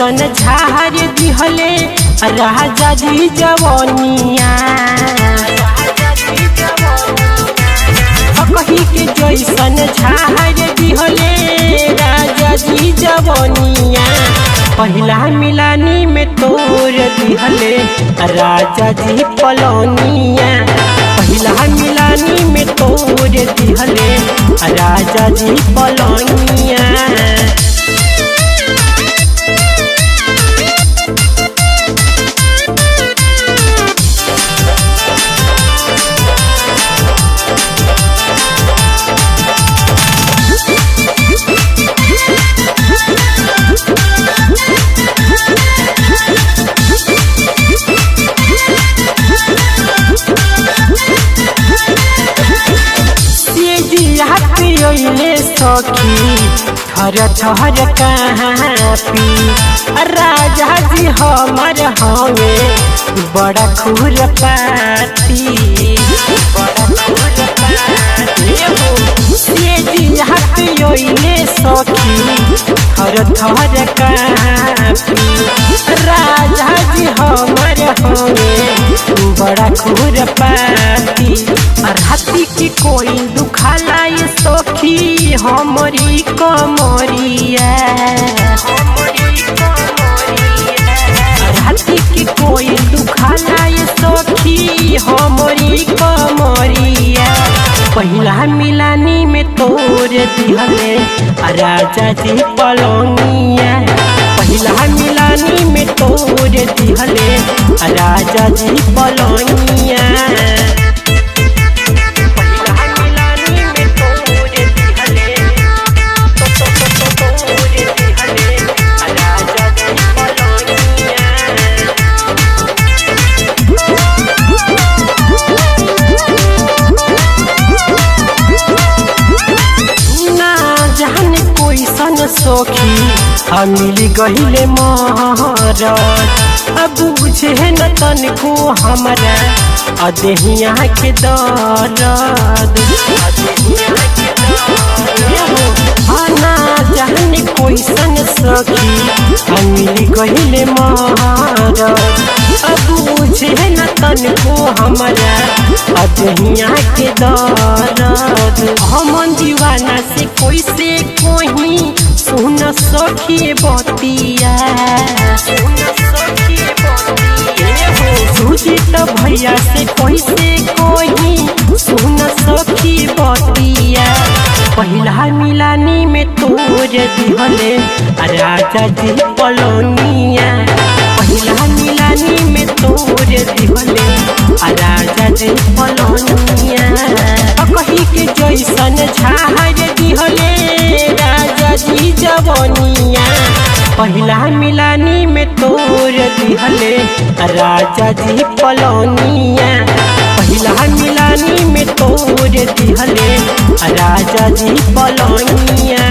जैसन झार दिहले राजा जी जवनिया। कही के जैसन झार दिहले राजा जी जवनिया। पहला मिलानी में तोड़ दिहले राजा जी पलौनिया। पहला मिलानी में तोड़ दिहले राजा जी पलौनिया। सखी थर थर कहापी राजा जी हमर हवे बड़ा खुरपाती। सखी थर थर कहापी राजा जी हमर हवे बड़ा खुरपाती। राती की कोई दुखाला सखी हमरी कमरिया। राती की कोई दुखाला सखी हमरी कमरिया। पहला मिलानी में तोड़ दिहले राजा जी पलौनिया। पहला मिलानी में तोड़ दिहले राजा जी पलौनिया। सखी मिली गहिले महर अब बुझे न तनको हमरा अदेहिया के दर्द। ना जाने कोइसन सखी मिली गहिले महर अब बुझे न तनको हमरा अदेहिया के दर्द। हम दीवाना से कोई से कोही सुन सखी बतिया। सुजीत भैया से कैसे कोई सुन सखी बतिया। पहला मिलानी में तोड़ दिहले राजा जी पलौनिया। पहला मिलानी में तोड़ दिहले राजा जी पलौनिया। कही के जैसन झार दिहले राजा जी जवनिया। पहला मिलानी में तोड़ दिहले राजा जी पलौनिया। पहला मिलानी में तोड़ दिहले राजा जी पलौनिया।